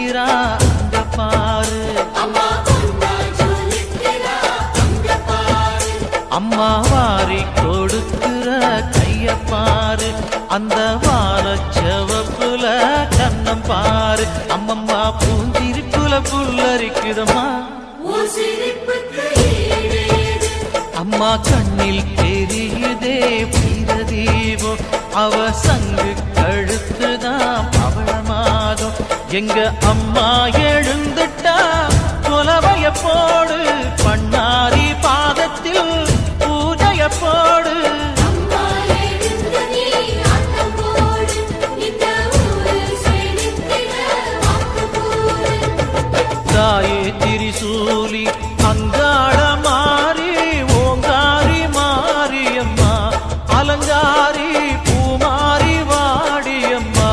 ஜொலிக்கிறா அங்க பாரு, அம்மா வாரி கொடுக்கிற கைய பாரு, அந்த வாரச்சவப்புல கண்ணம் பாரு, அம்மம்மா பூஞ்சிரிப்புல புல்லரிக்குதம்மா, அம்மா கண்ணில் தெரியுதே வீரதீபம், அவ சங்கு கழுத்துதான் பவளமாகும், எங்க அம்மா எழுந்துட்டா கொலவைய போடு, பண்ணாரி பாதத்தில் பூஜைய போடு, தாயே திரிசூலி அங்காள மாறி ஓங்காரி மாரியம்மா, அலங்காரி பூமாரி வாடியம்மா.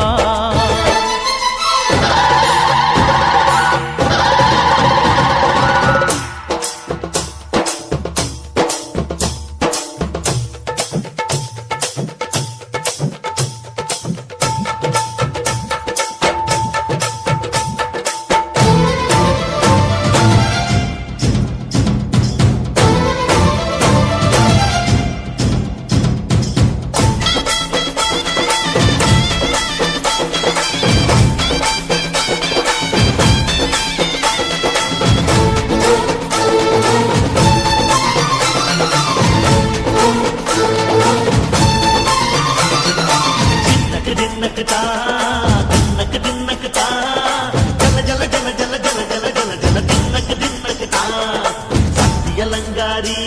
அலங்காரி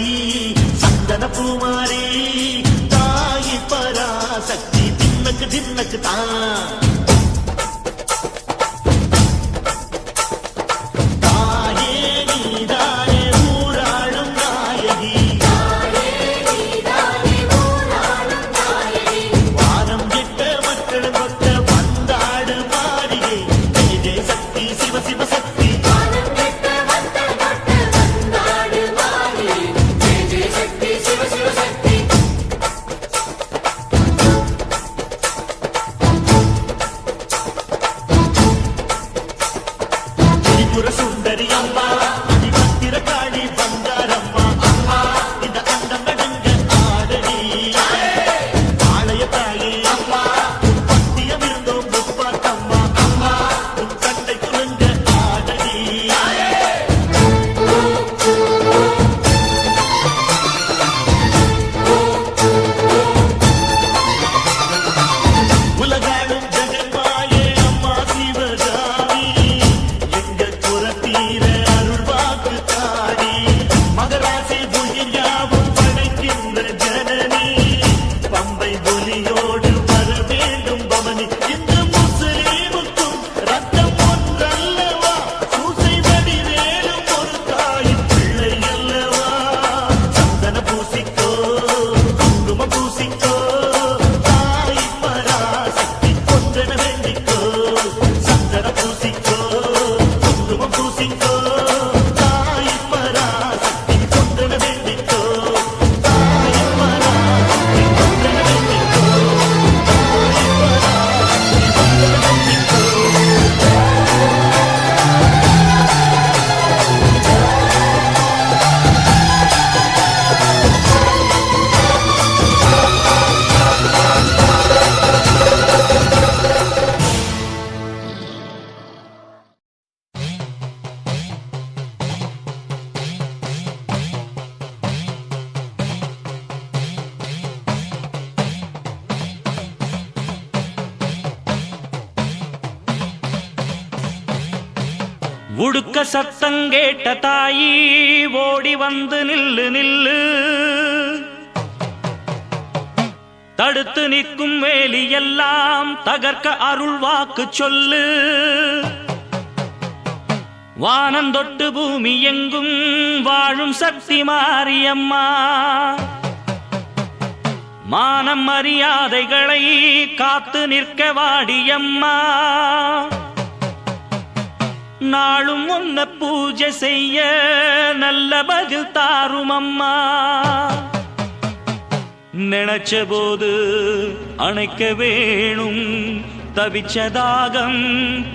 சந்தன பூமாரி தாயி பராசக்தி தின்னக்கு தின்னக்கு தான், சுந்தரி அம்மா அதிபத்திர காளி பங்காரம்மா, அம்மா இந்த அண்டம் நடங்க ஆடடி ஆலய தாயே, அம்மா பத்தியம் இருந்தோம் முப்பாத்தம்மா, அம்மா உன் கண்டை குலுங்க ஆடடி. உலகாடும் ஜெகன்மாயே அம்மா சிவகாமி, மகராசி புகியாவும் படைக்கின்ற ஜனனி, பம்பை ஒலியோடு வர வேண்டும் பவனி, இந்த முஸ்லீமுக்கும் ரத்தம் ஒன்றல்லவா, சூசை வடி வேலும் ஒரு தாயின் பிள்ளை அல்லவா, சந்தன பூசிக்கோ குங்கும பூசிக்கோ தாய் பராசக்தி கொன்றன வேண்டிக்கோ, சந்தன பூசிக்கோ குங்கும பூசிக்கோ உடுக்க சத்தங்கேட்ட தாயி ஓடி வந்து நில்லு நில்லு, தடுத்து நிற்கும் வேலி எல்லாம் தகர்க்க அருள் வாக்கு சொல்லு, வானந்தொட்டு பூமி எங்கும் வாழும் சக்தி மாரியம்மா, மானம் மரியாதைகளை காத்து நிற்க வாடியம்மா, நாளும் உன்ன பூஜை செய்ய நல்ல பதில் தாரும் அம்மா, நினைச்ச போது அணைக்க வேணும் தவிச்ச தாகம்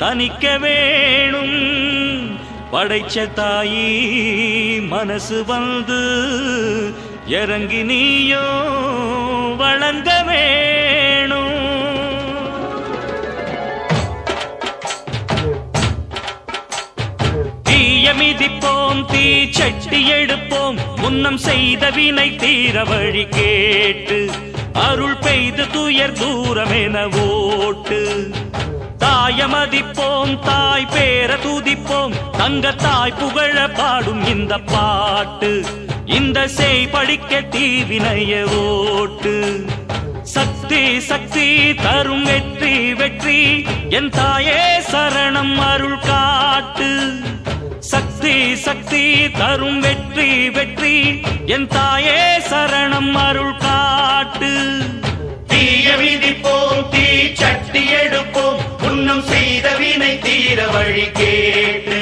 தனிக்க வேணும் படைச்ச தாயி மனசு வந்து இறங்கி நீயோ வழங்க வேணும். தீய மிதிப்போம் தீ சட்டி எடுப்போம் முன்னம் செய்த வினை தீர வழி கேட்டு அருள் பெய்து துயர் தூரமென ஓட்டு. தாய மதிப்போம் தாய் பேர துதிப்போம் தங்க தாய் புகழ பாடும் இந்த பாட்டு. இந்த செய் படிக்க தீவினைய ஓட்டு. சக்தி சக்தி தரும் வெற்றி வெற்றி என் தாயே சரணம் அருள் காட்டு. சக்தி சக்தி தரும் வெற்றி வெற்றி என் தாயே சரணம் அருள் காட்டு. தீய விதிப்போம் தீ சட்டி எடுப்போம் முன்னம் செய்த வினை தீர வழி கேட்டு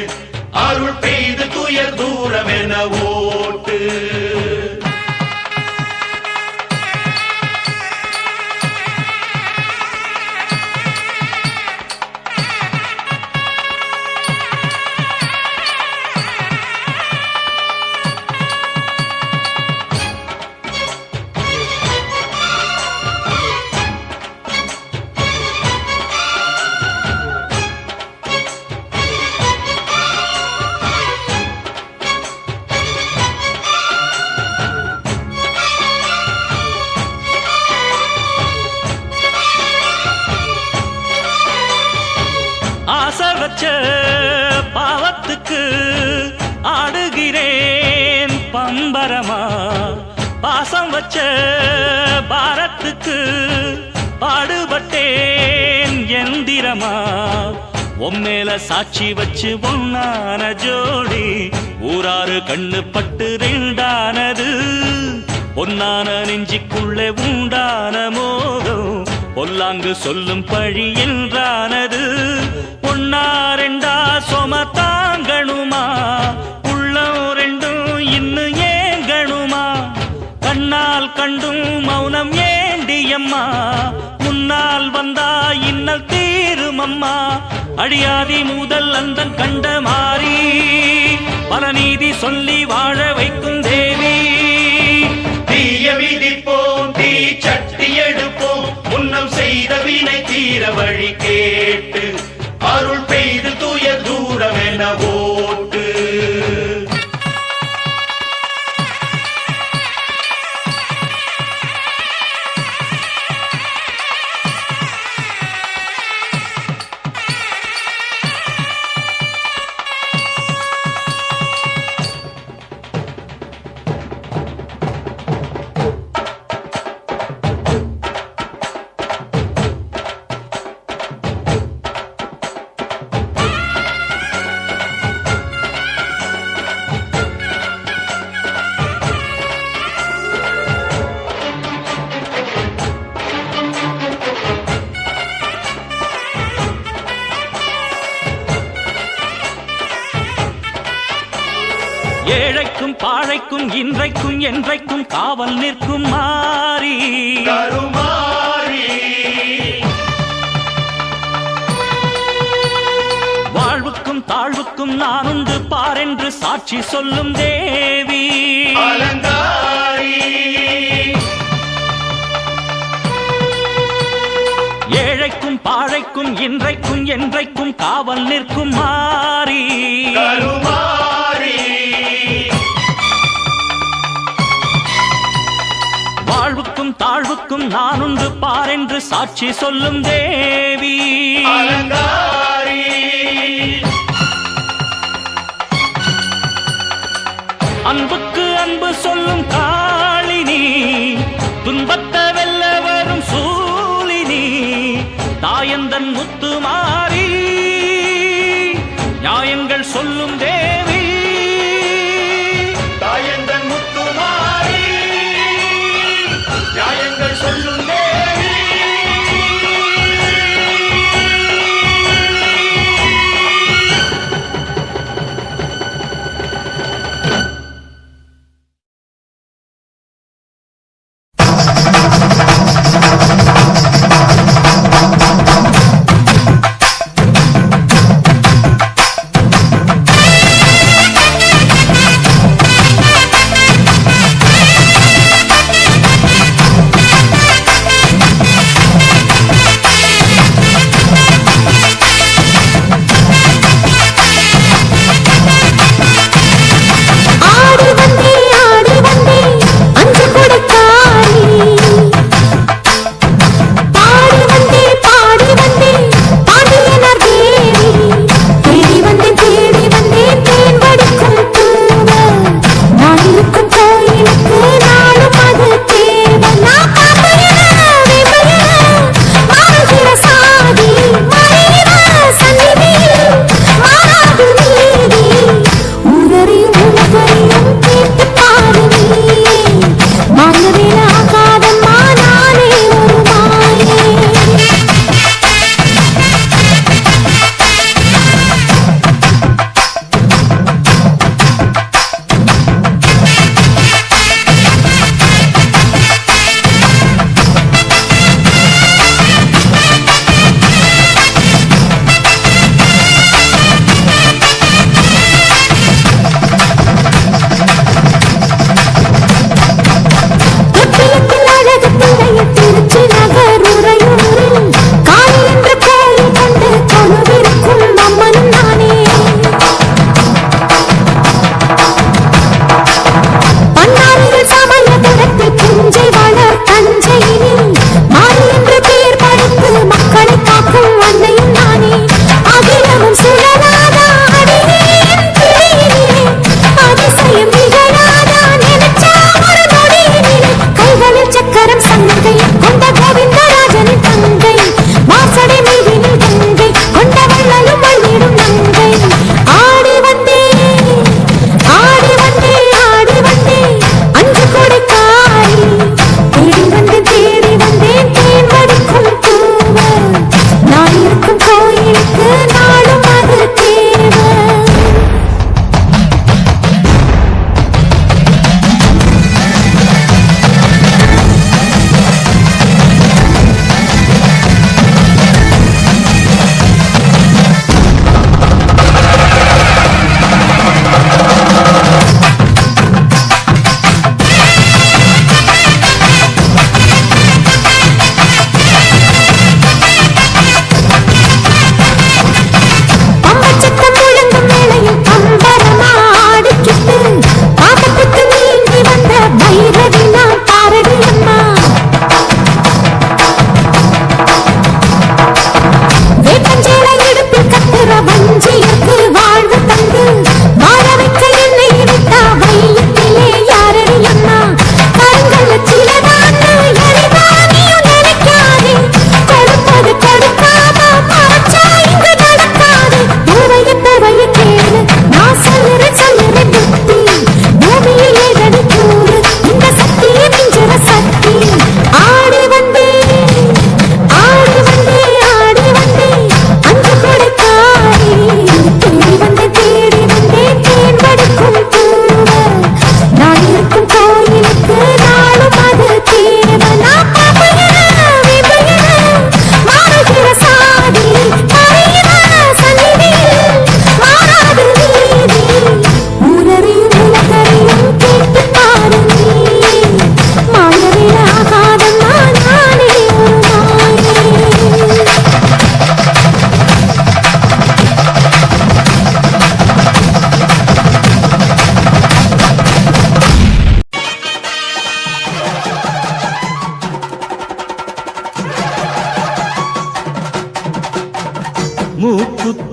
அருள் பெய்து துயர் தூரம் என ஓட்டு. ஆசை வச்ச பாவத்துக்கு ஆடுகிறேன் பம்பரமா. பாசம் வச்ச பாரத்துக்கு பாடுபட்டேன் எந்திரமா. உம்மேல சாட்சி வச்சு ஒன்னான ஜோடி ஊராறு கண்ணு பட்டு ரெண்டானது. பொன்னான நெஞ்சிக்குள்ளே உண்டான மோகம் பொல்லாங்கு சொல்லும் பழி என்றானது. ஒன்னா ரெண்டா சொம தாங்கணுமா உள்ளம் ரெண்டும் இன்னும் ஏங்கணுமா. கண்ணால் கண்டும் மௌனம் ஏண்டியம்மா முன்னால் வந்தா இன்னல் தீருமம்மா. அடியாதி முதல் அந்த கண்ட மாறி பல நீதி சொல்லி வாழ வைக்கும் தேவி. தீய விதிப்போம் தீ சட்டி எடுப்போம் முன்னம் செய்த வினை தீர வழி கேட்டு அருள் பெய்து துயர் தூரம் என ஓட்டு. ஏழைக்கும் பாழைக்கும் இன்றைக்கும் என்றைக்கும் காவல் நிற்கும் மாறி கருமாரி. வாழ்வுக்கும் தாழ்வுக்கும் நான் உண்டு பாரென்று சாட்சி சொல்லும் தேவி அலங்காரி. ஏழைக்கும் பாழைக்கும் இன்றைக்கும் என்றைக்கும் காவல் நிற்கும் மாறி கருமாரி. வாழ்வுக்கும் தாழ்வுக்கும் நான் உண்டு பாரென்று சாட்சி சொல்லும் தேவி அலங்காரி. அன்புக்கு அன்பு சொல்லும் காளினி துன்பத்தை வெல்ல வரும் சூலினி தாயந்தன் முத்து மாறி நியாயங்கள் சொல்லும் தேவி. தாயந்தன் முத்துமாரி நியாயங்கள் சொல்லும் தேவி.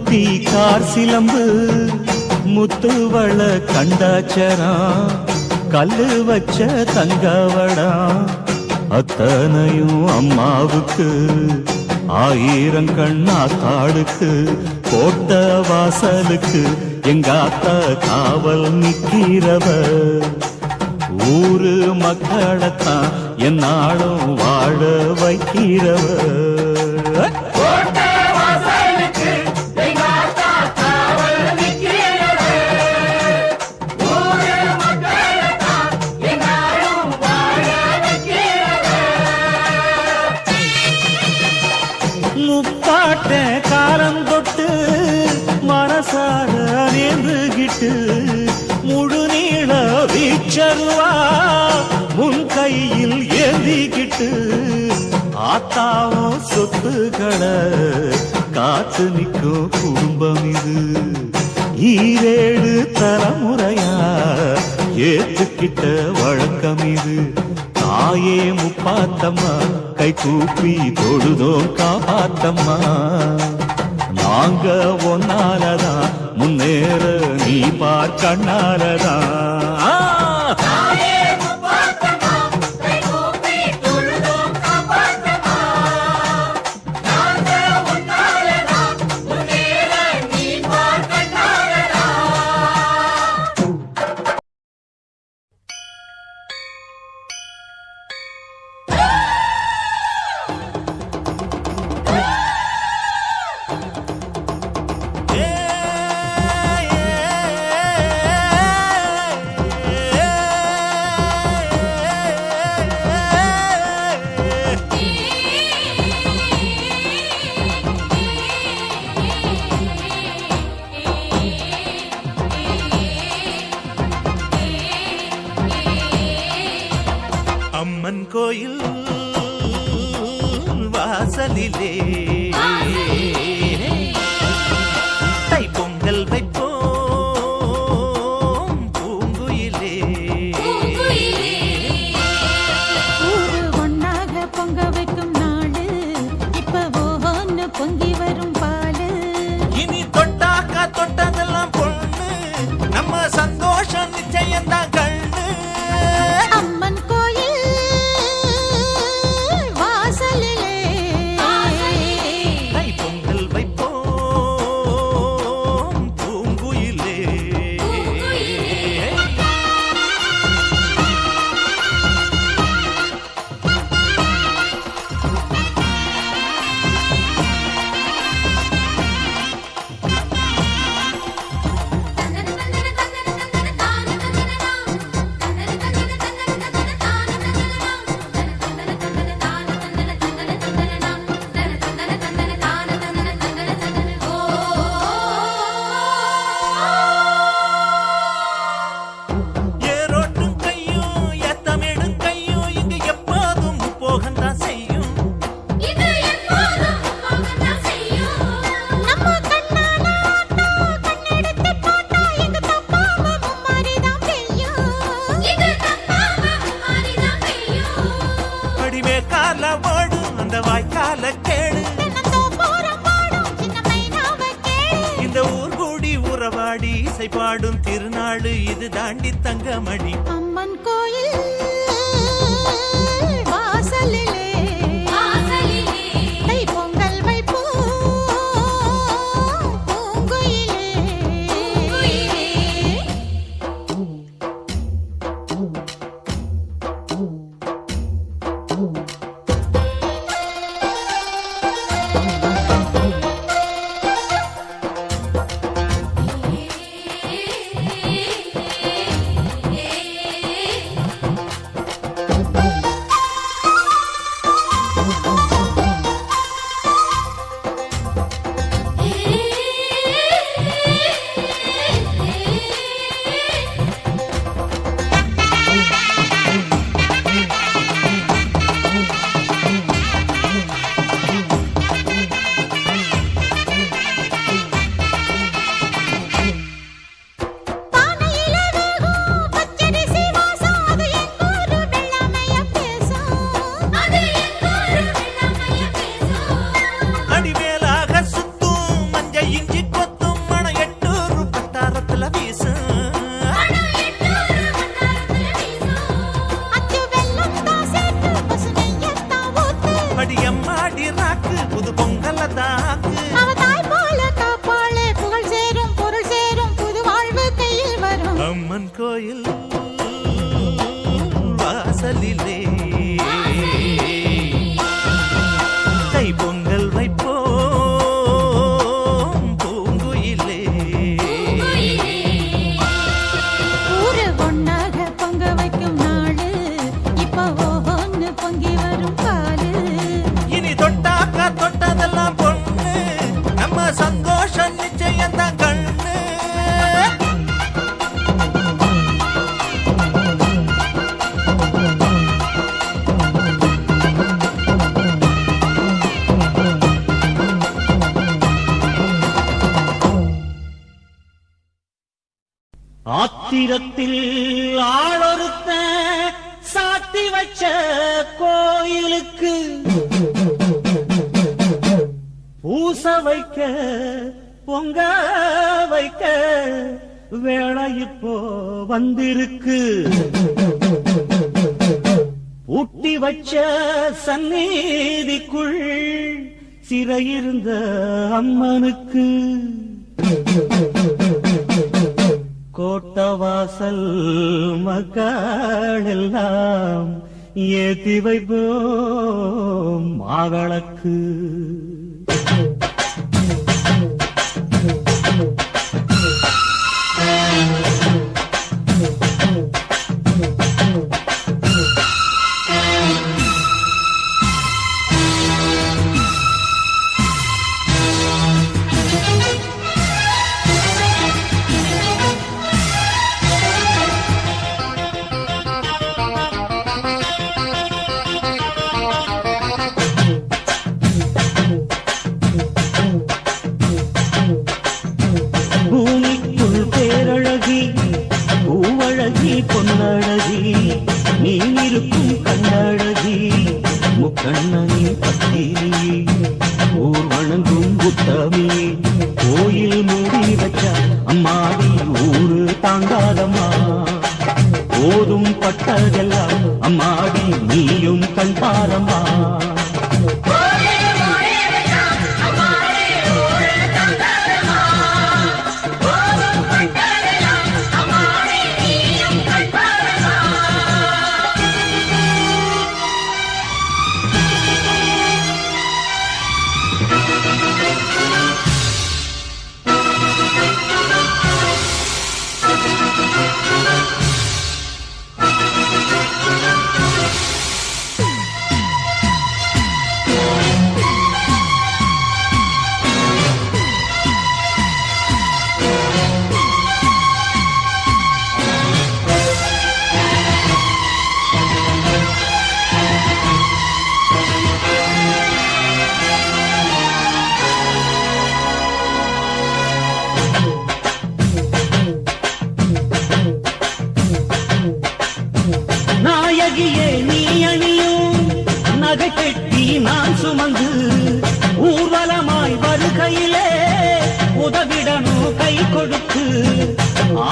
கார் சிலம்பு முத்துவள கண்டாச்சரா கல்லு வச்ச தங்கவடா அத்தனையும் அம்மாவுக்கு ஆயிரம் கண்ணா காடுக்கு கோட்ட வாசலுக்கு எங்க அத்தா காவல் நிக்கிறவ ஊரு மக்களத்தான் என்னாலும் வாழ வைக்கிறவ முப்பாட்ட காலம் தொட்டு மனசார நேர்ந்துகிட்டு முழு நீள வீச்சருவா முன் கையில் ஏந்திக்கிட்டு ஆத்தாவும் சொத்துக்களை காத்து நிற்கும் குடும்பம் இது ஈரேழு தலைமுறையா ஏத்துக்கிட்ட வழக்கம் இது தாயே முப்பாத்தம்மா கை கூப்பி தொழுதோம் காப்பாத்தம்மா நாங்க ஒன்னாலதான் முன்னேற நீ பார் கண்ணாலதான் அம்மன் கோயில் வாசலிலே தைப்பொங்கல் வைப்போம் பூங்குயிலே ஊரு ஒன்னாக பொங்க வைக்கும் நாளு இப்ப ஒவ்வொன்னு பொங்கி வரும் பாலு இனி தொட்டாக்கா தொட்டதெல்லாம் பொண்ணு நம்ம சந்தோஷம் நிச்சயம்தான் கண்ணு அம்மன் கோயில் வாசலிலே தைப்பொங்கல் வைப்போம் பூங்குயிலே ஏரோட்டும் கையும் ஏத்தமிடும் கையும் இங்கு எப்போதும் போகத்தான் செய்யும் நம்ம கண்ணால ஆட்டா கண்ணெடுத்து பார்த்தா எங்க தப்பாம மும்மாரிதான் பெய்யும் அடிமே கால ஓடும் அந்த வாய்க்கால கேடு தென்னந்தோப்புறம் பாடும் சின்ன மைனாவை கேளு இந்த ஊர் கூடி உறவாடி இசை பாடும் திருநாள் இது தாண்டி தங்கமணி அம்மன் கோயில் வாசலிலே தைப்பொங்கல் வைப்போம் பூங்குயிலே கோயில் வாசலிலே கை பொங்கல் வைப்போம் பூங்குயிலே. ஊரு ஒன்னாக பொங்க வைக்கும் நாளு இப்போ ஒவ்வொன்னு பொங்கி வரும் பாலு. இனி தொட்டாக்கா தொட்டதெல்லாம் பொண்ணு, நம்ம சந்தோஷம் நிச்சயம் தான் கண்ணு. ஆத்திரத்தில் ஆளொருத்த சாத்தி வச்ச கோயிலுக்கு பூச வைக்க பொங்க வைக்க வேளை இப்போ வந்திருக்கு. ஊட்டி வச்ச சந்நிதிக்குள் சிறையிருந்த அம்மனுக்கு கோட்டவாசல் மக்கள் எல்லாம் ஏத்தி வைப்போம் மாவிளக்கு. பூமிக்குள் பேரழகி பூவழகி பொன்னழகி நீ இருக்கும் கண்ணழகி முக்கண்ணனி பத்தினி ஊர் வணங்கும் புத்தமி கோயில் மூடி வச்ச அம்மாடி ஊரு தாங்காதம்மா போதும் பட்டதெல்லாம் அம்மாடி நீயும் கண் பாரம்மா. நாயகியே நீ அணியும் நகை கட்டி நான் சுமந்து ஊர்வலமாய் வருகையிலே உதவிடணும் கை கொடுத்து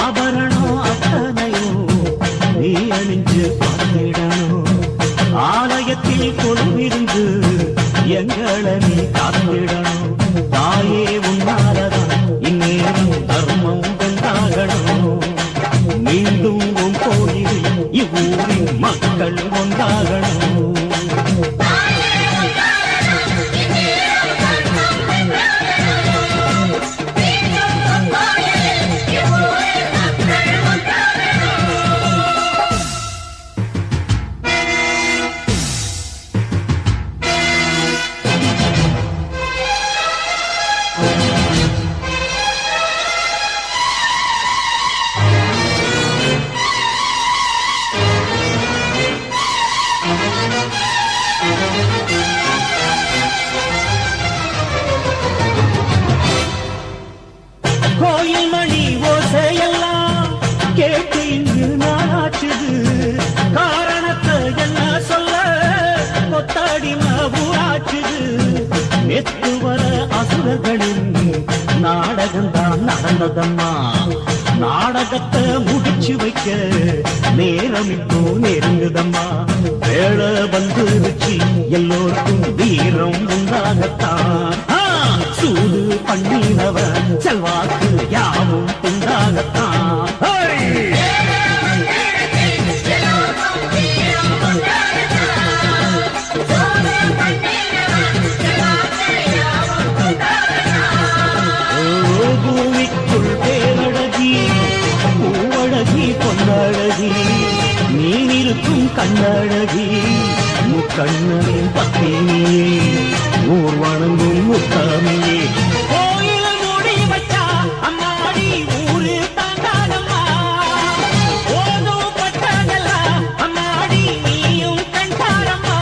ஆபரணம் அத்தனையும் நீ அணிஞ்சு பார்த்திடணும். ஆலயத்தில் கொலுவிருந்து எங்களை நீ காத்திடணும். தாயே உன்னாலதான் இந்நேரம் தர்மம் வென்றாகணும். மீண்டும் உன் கோயிலில் இவ்வூரின் மக்கள் ஒன்றாகணும். கோயில் மணி ஓசையெல்லாம் கேட்டு இங்கு நாளாச்சுது. காரணத்தை என்ன சொல்ல கொத்தாடி ஊராச்சுது. நெத்து வர அசுரர்களின் நாடகம்தான் நடந்ததம்மா. நாடகத்தை முடிச்சு வைக்க நேரம் இப்போ நெருங்குதம்மா. வேளை வந்துருச்சு எல்லோருக்கும் வீரம் உண்டாகத்தான். சூடு பண்ணினவ செல்வாக்கு யாவும் உண்டாகத்தான். கண்ணழகி முக்கண்ணனின் பத்தினியே ஊர் வணங்கும் முத்தாமியே கோயில மூடி வச்சா அம்மாடி ஊரு தாண்டாதம்மா ஓதும் பட்டதெல்லாம் அம்மாடி நீயும் கண்டாரம்மா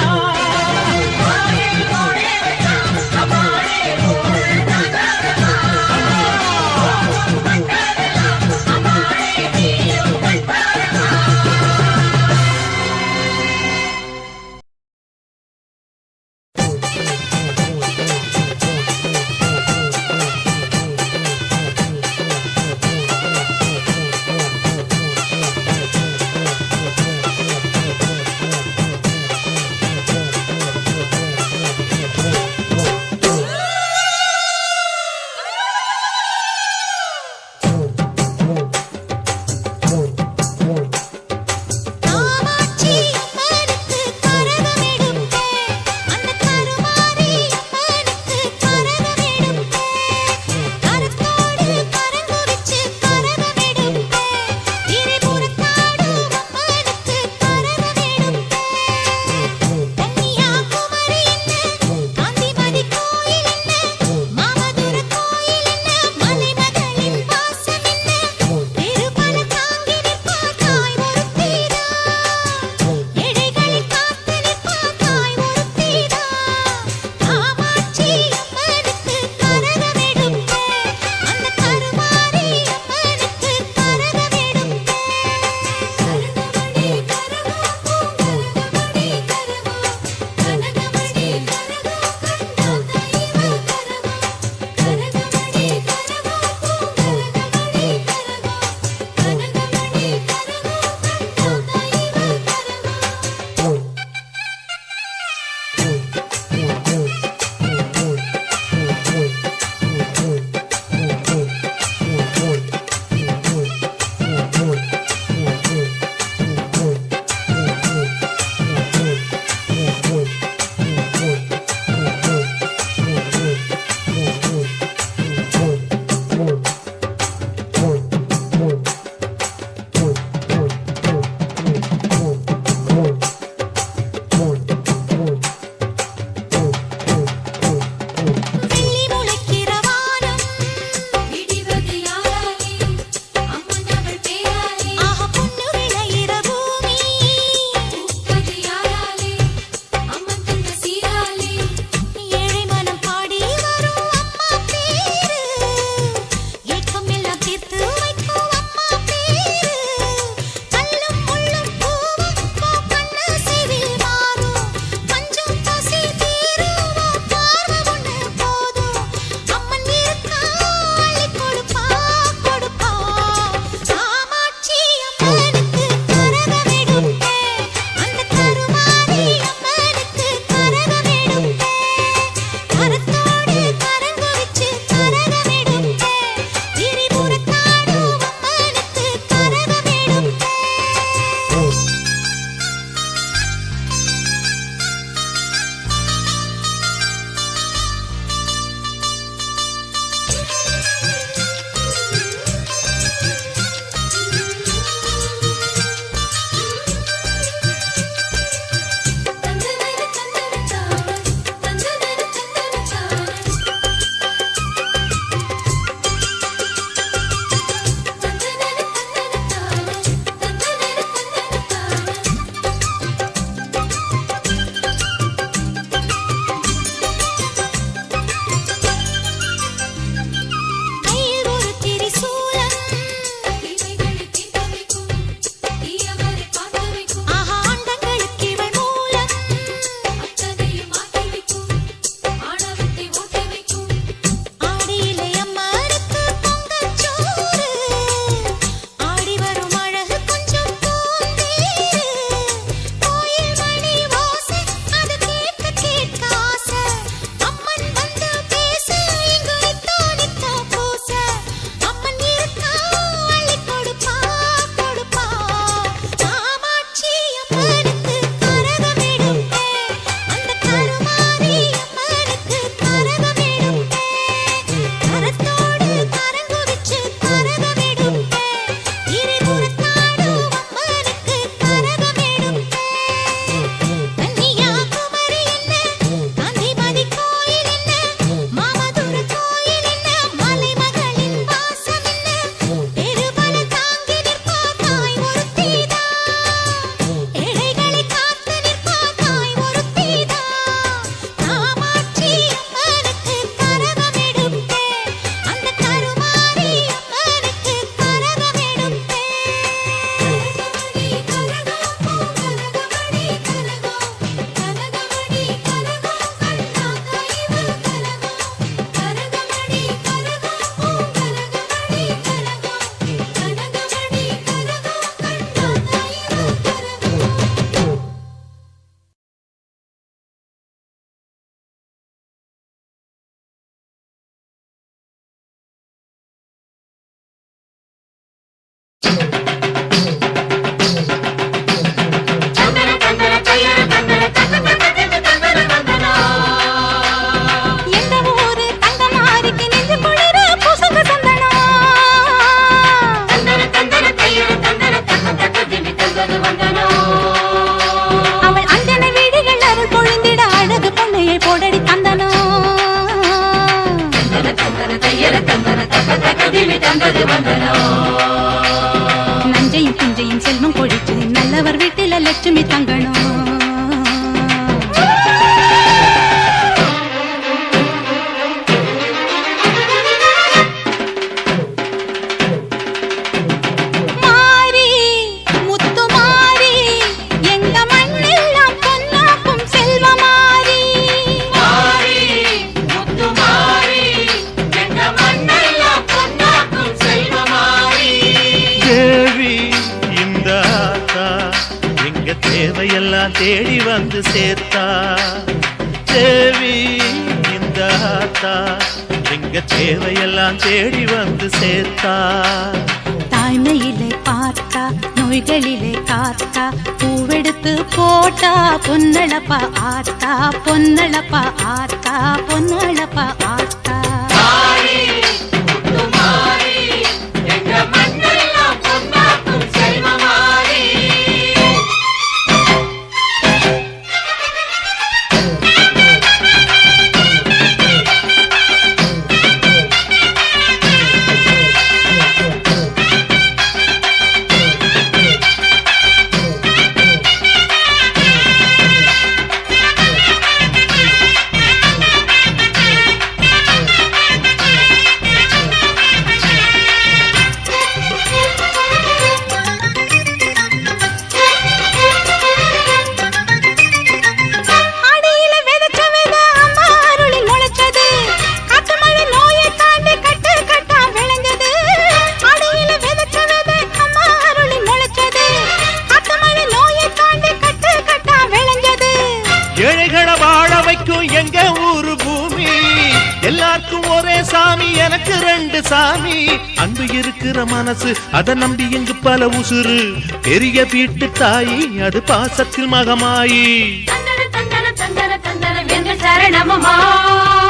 குலதேவி தந்தது வந்தனம். நஞ்சையும் புஞ்சையும் செல்வம் கொழிச்சு நல்லவர் வீட்டில லட்சுமி தங்கணும். தேவையெல்லாம் தேடி வந்து சேர்த்தா தேவி இந்த ஆத்தா எங்க தேவையெல்லாம் தேடி வந்து சேர்த்தா. தாய்மையிலே பார்த்தா நோய்களிலே காத்தா பூவெடுத்து போட்டா பொன்னளப்பா ஆத்தா பொன்னளப்பா ஆத்தா பொன்னளப்பா ஆத்தா. எங்க ஊரு பூமி எல்லாருக்கும் ஒரே சாமி எனக்கு ரெண்டு சாமி. அன்பு இருக்கிற மனசு அதை நம்பி இங்கு பல உசுறு பெரிய வீட்டு தாயி அது பாசத்தில் மகமாயி.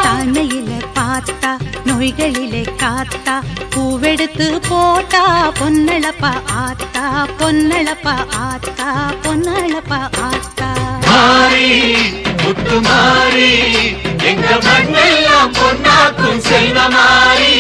தாழ்மையில பார்த்தா நோய்களிலே காத்தா பூவெடுத்து போட்டா பொன்னளப்பா ஆத்தா பொன்னளப்பா ஆத்தா பொன்னளப்பா ஆத்தா. மாறி முத்து மாறி எங்க மண்ணெல்லாம் பொன்னாக்கும் செல்வ மாறி.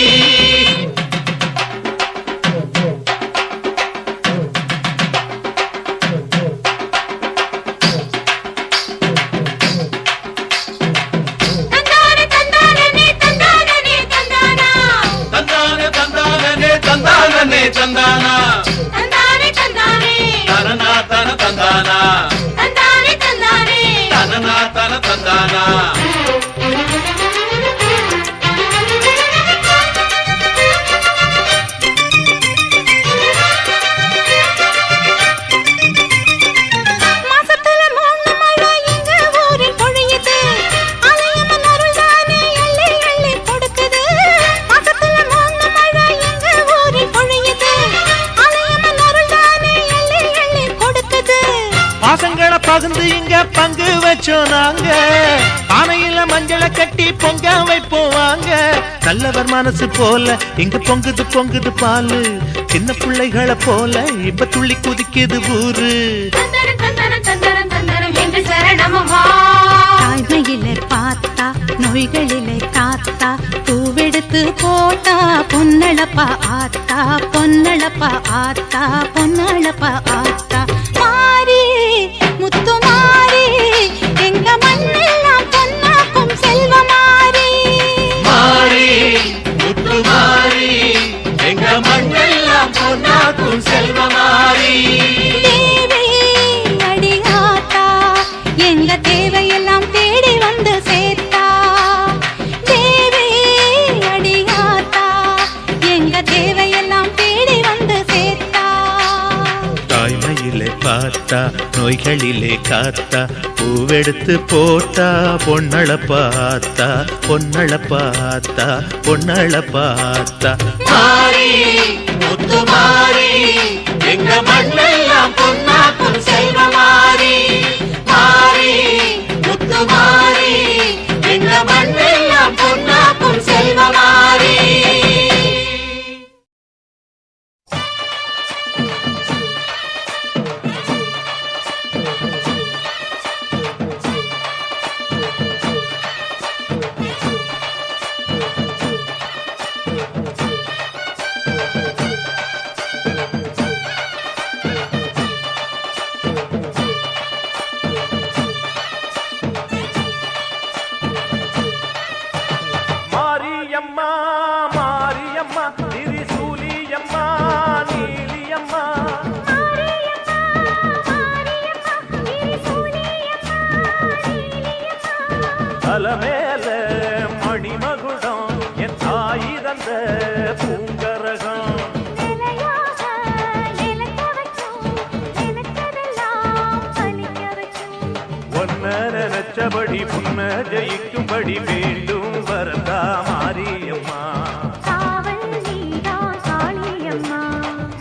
தந்தானே தந்தானா தனனா தன தந்தானா தனனா தன தந்தானா. பாசங்களை பகிர்ந்து இங்க பங்கு வச்சோம் நாங்க பானையில மஞ்சளை கட்டி பொங்க வைப்போம் வாங்க. நல்லவர் மனசு போல இங்க பொங்குது பொங்குது பாலு சின்ன பிள்ளைகளை போல இப்ப துள்ளி குதிக்குது ஊரு. தாய்மையிலே பார்த்தா நோய்களிலே காத்தா பூவெடுத்து போட்டா பொன்னளப்பா ஆத்தா பொன்னளப்பா ஆத்தா பொன்னளப்பா ஆத்தா. மாறி முத்து மாறி எங்க மண்ணெல்லாம் பொன்னாக்கும் செல்வ மாறி. மாறி முத்து மாறி எங்க மண்ணெல்லாம் பொன்னாக்கும் செல்வ மாறி. தேவி அடியாத்தா எங்க தேவையெல்லாம் தேடி வந்து சேர்த்தா. தேவி அடியாத்தா எங்க தேவையெல்லாம் தேடி வந்து சேர்த்தா. தாய்மையிலே பார்த்தா நோய்களிலே காத்தா பூவெடுத்து போட்டா பொன்னளப்பாத்தா பொன்னளப்பாத்தா பொன்னளப்பாத்தா. மாறி முத்து மாறி எங்க மண்ணெல்லாம் பொன்னாக்கும் செல்வ மாறி. மாறி முத்து மாறி எங்க மண்ணெல்லாம் பொன்னாக்கும் செல்வ மாறி. ஜெயிக்கும்படி உன்னை ஜெயிக்கும்படி வேண்டும் வரதா மாரியம்மா காவல் நீதான் காளியம்மா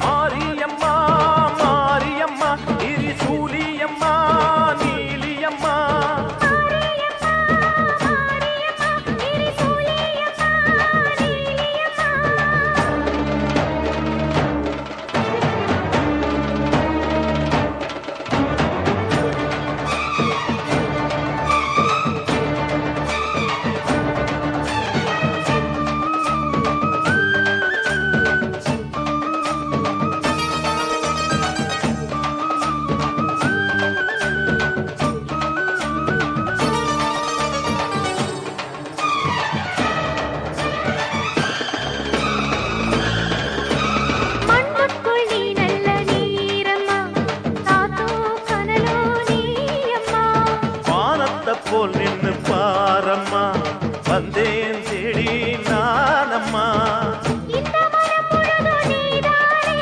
மாரியம்மா மாரியம்மா திரிசூலியம்மா நீலியம்மா மாரியம்மா மாரியம்மா திரிசூலியம்மா நீலியம்மா மண்ணுக்குள் நீ நல்ல நீரம்மா காத்தோ கனலோ நீயம்மா வானத்தை போல் நின்னு பாரம்மா வந்தேன் தேடி நானம்மா இந்த மனம் முழுதும் நீதானே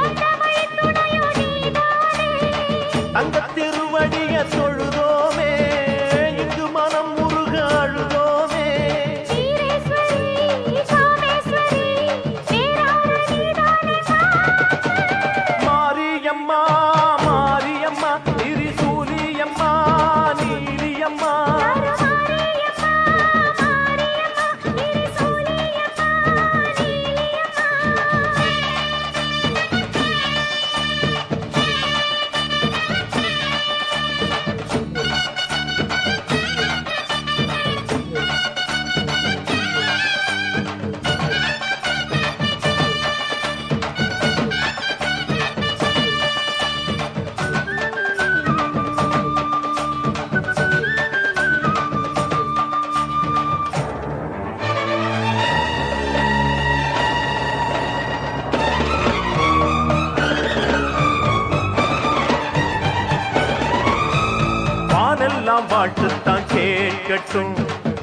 வந்தமை துணையோ நீதானே அந்த திருவடிய தொழுதோமே இங்கு மனம் முருக அழுதோமே வீரேஸ்வரி காமேஸ்வரி வேறான நீதானே மாரியம்மா மாரியம்மா திரிசூலியம்மா நீலியம்மா மாரியம்மா மாரியம்மா திரிசூலியம்மா நீலியம்மா வானெல்லாம் வாழ்த்துத்தான் கேட்கட்டும்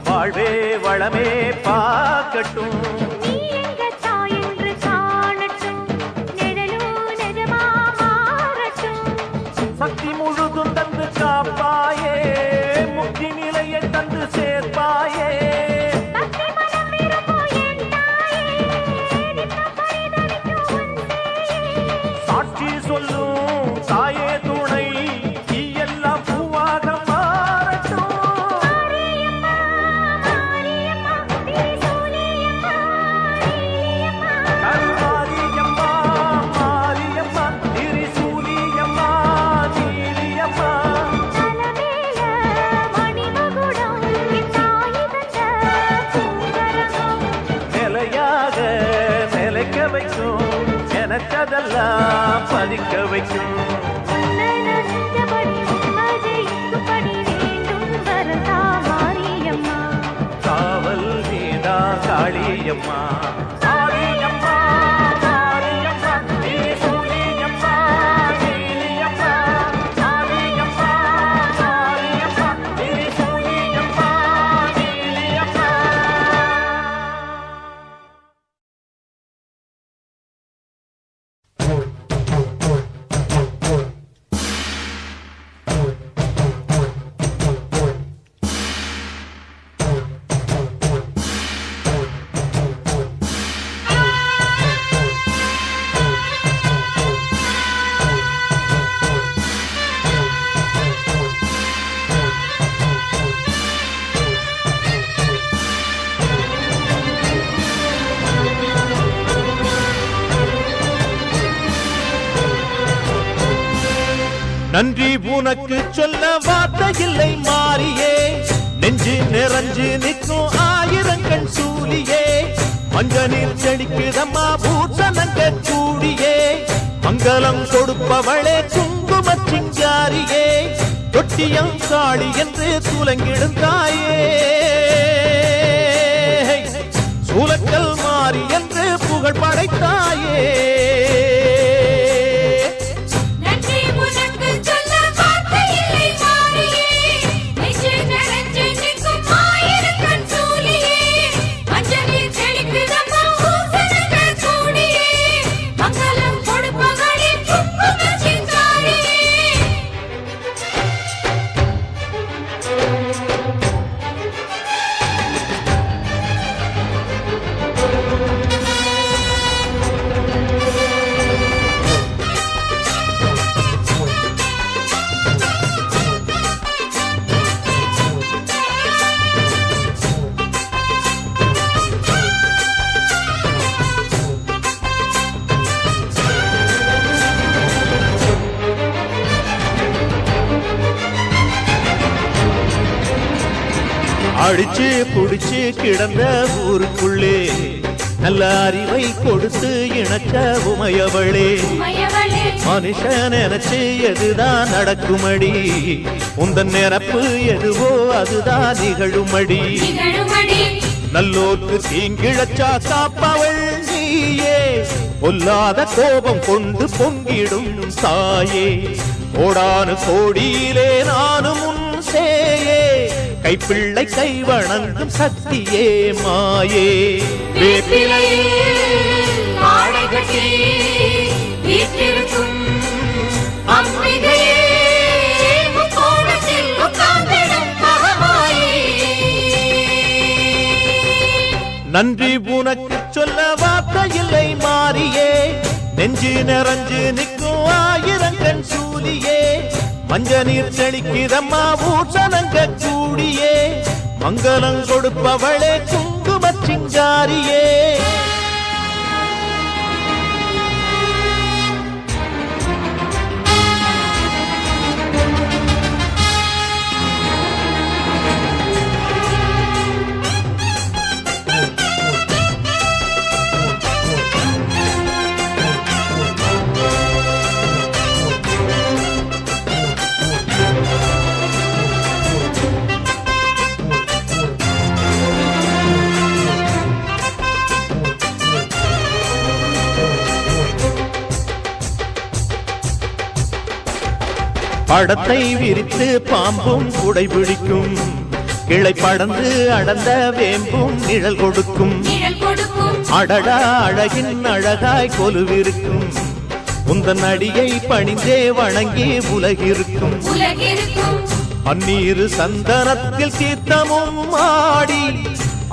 வாழ்வே வளமே பார்க்கட்டும் நீ எங்க தாய் என்று காணட்டும் நிழலோ நிஜமா மாறட்டும் சக்தி முழுதும் தந்து காப்பாயே முக்தி நிலையை தந்து சேர்ப்பாயே பக்தி மனம் விரும்பும் என் தாயே நித்தம் பரிதவிக்கும் உன் சேயே சாட்சி சொல்லும் தாயே துணை நீ எல்லாம் பூவாக மாறட்டும் மாரியம்மா மாரியம்மா திரிசூலியம்மா நீலியம்மா கருமாரியம்மா மாரியம்மா திரிசூலியம்மா நீலியம்மா தலமேல மணிமகுடம் என் தாய் தந்த பூங்கரகம் நிலையாக நிலைக்க வைக்கும் எனக்கதெல்லாம் பதிக்க வைக்கும் உன்னை நஞ்சபடி உண்மை ஜெயிக்கும்படி வேண்டும் வரதா மாரியம்மா காவல் நீதா காளியம்மா மாரியம்மா மாரியம்மா திரிசூலியம்மா நீலியம்மா மாரியம்மா மாரியம்மா திரிசூலியம்மா நீலியம்மா நன்றி உனக்கு சொல்ல வார்த்தை இல்லை மாறியே நெஞ்சு நிறைஞ்சு நிற்கும் ஆயிரங்கள் சூலியே மஞ்சனில் செடிக்குதம்மா பூசணங்க கூடியே மங்களம் கொடுப்பவளே குங்கும சிங்காரியே தொட்டியம் காளி என்று துலங்கிடும் தாயே சூலக்கல் மாறி என்று புகழ் படைத்தாயே நன்றி உனக்கு சொல்ல வார்த்தை இல்லை மாறியே நெஞ்சு நிறைஞ்சு நிற்கும் ஆயிரக்கண் சூலியே மஞ்சளில் செழிக்குதம்மா பூசணங்க கூடியே மங்களம் கொடுப்பவளே குங்கும சிங்காரியே அடிச்சு புடிச்சு கிடந்த ஊருக்குள்ளே நல்ல அறிவை கொடுத்து இணைச்ச உமையவளே மயவளே மனுஷன் நினைச்சு எதுதான் நடக்குமடி உந்தன் நிரப்பு எதுவோ அதுதான் நிகழுமடி நிகழுமடி நல்லோர்க்கு தீங்கிழச்சா காப்பவள் நீயே பொல்லாத கோபம் கொண்டு பொங்கிடும் தாயே கோடானு கோடியிலே நானும் உன் சேயே கைப்பிள்ளை கை வணங்கும் சக்தியே மாயே வேப்பிலையில் ஆடை கட்டி வீற்றிருக்கும் அம்பிகையே முக்கோணத்தில் உட்கார்ந்திடும் மகமாயே நன்றி உனக்கு சொல்ல வார்த்தை இல்லை மாறியே நெஞ்சு நிறைஞ்சு நிற்கும் ஆயிரங்கண் சூலியே மஞ்ச நீர் செழிக்கிறம்மா ஊசனங்க கூடியே மங்களம் கொடுப்பவளே குங்கும சிங்காரியே படத்தை விரித்து பாம்பும் குடை பிடிக்கும் கிளை படந்து அடர்ந்த வேம்பும் நிழல் கொடுக்கும் நிழல் கொடுக்கும் அடடா அழகின் அழகாய் கொலுவிருக்கும் உந்தன் அடியை பணிந்தே வணங்கி உலகிருக்கும் உலகிருக்கும் அந்நீரு சந்தனத்தில் தீர்த்தமும் ஆடி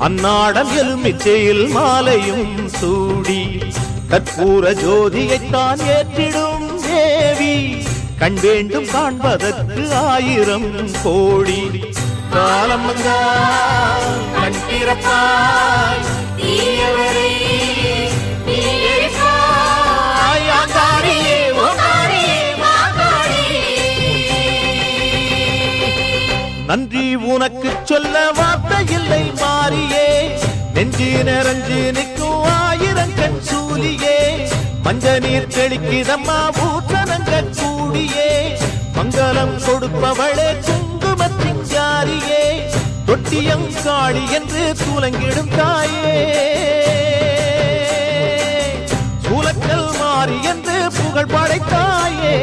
அந்நாடம் எலுமிச்சையில் மாலையும் சூடி கற்பூர ஜோதியைத்தான் ஏற்றிடும் தேவி கண் வேண்டும் காண்பதற்கு 1000 கோடி காலம் வந்தா கண் திறப்பாய் தீயவரே நீ இருப்பாய் ஆங்காரியே ஓங்காரியே மாகாரியே நன்றி உனக்கு சொல்ல வார்த்தை இல்லை மாறியே நெஞ்சு நிறைஞ்சு நிற்கும் 1000 கண் சூலியே மஞ்ச நீர் தெளிக்கிறம்மா ஊற்றனங்க கூடியே மங்களம் கொடுப்பவளே குங்கும சிங்காரியே தொட்டியம் காளி என்று சூலங்கிடும் தாயே சூலக்கல் மாறி என்று புகழ் படைத்தாயே